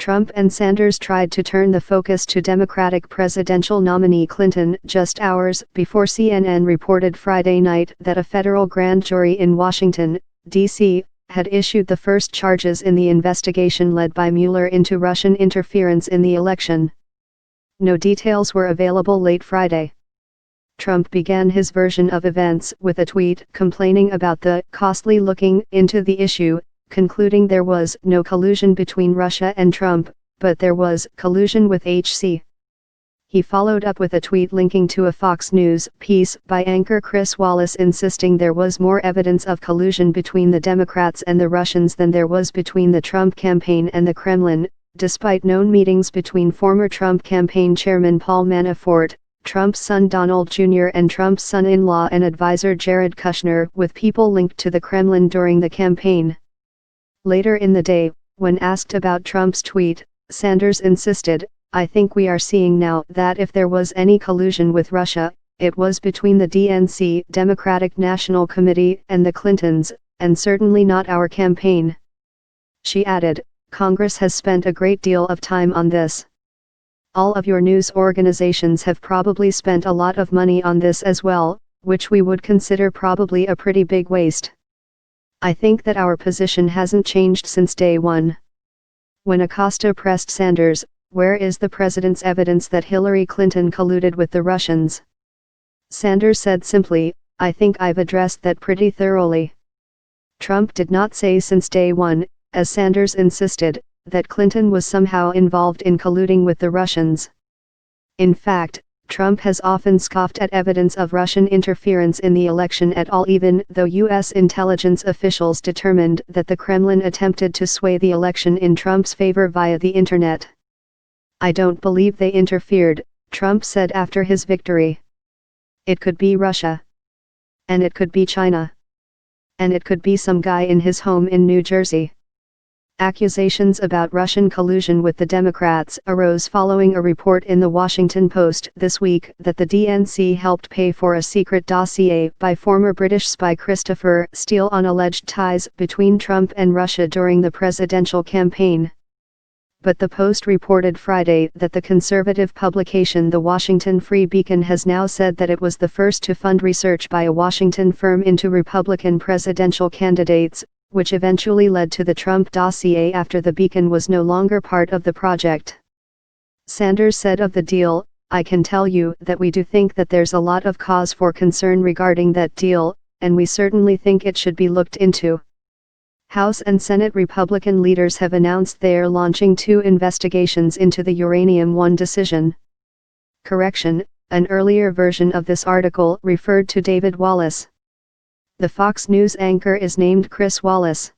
Trump and Sanders tried to turn the focus to Democratic presidential nominee Clinton just hours before CNN reported Friday night that a federal grand jury in Washington, D.C., had issued the first charges in the investigation led by Mueller into Russian interference in the election. No details were available late Friday. Trump began his version of events with a tweet complaining about the costly looking into the issue, concluding there was no collusion between Russia and Trump, but there was collusion with HC. He followed up with a tweet linking to a Fox News piece by anchor Chris Wallace insisting there was more evidence of collusion between the Democrats and the Russians than there was between the Trump campaign and the Kremlin, despite known meetings between former Trump campaign chairman Paul Manafort, Trump's son Donald Jr. and Trump's son-in-law and advisor Jared Kushner with people linked to the Kremlin during the campaign. Later in the day, when asked about Trump's tweet, Sanders insisted, "I think we are seeing now that if there was any collusion with Russia, it was between the DNC Democratic National Committee and the Clintons, and certainly not our campaign." She added, "Congress has spent a great deal of time on this. All of your news organizations have probably spent a lot of money on this as well, which we would consider probably a pretty big waste. I think that our position hasn't changed since day one." When Acosta pressed Sanders, "Where is the president's evidence that Hillary Clinton colluded with the Russians?" Sanders said simply, "I think I've addressed that pretty thoroughly." Trump did not say since day one, as Sanders insisted, that Clinton was somehow involved in colluding with the Russians. In fact, Trump has often scoffed at evidence of Russian interference in the election at all, even though U.S. intelligence officials determined that the Kremlin attempted to sway the election in Trump's favor via the internet. "I don't believe they interfered," Trump said after his victory. "It could be Russia. And it could be China. And it could be some guy in his home in New Jersey." Accusations about Russian collusion with the Democrats arose following a report in the Washington Post this week that the DNC helped pay for a secret dossier by former British spy Christopher Steele on alleged ties between Trump and Russia during the presidential campaign. But the Post reported Friday that the conservative publication The Washington Free Beacon has now said that it was the first to fund research by a Washington firm into Republican presidential candidates, which eventually led to the Trump dossier after the Beacon was no longer part of the project. Sanders said of the deal, "I can tell you that we do think that there's a lot of cause for concern regarding that deal, and we certainly think it should be looked into." House and Senate Republican leaders have announced they are launching 2 investigations into the Uranium One decision. Correction, an earlier version of this article referred to David Wallace. The Fox News anchor is named Chris Wallace.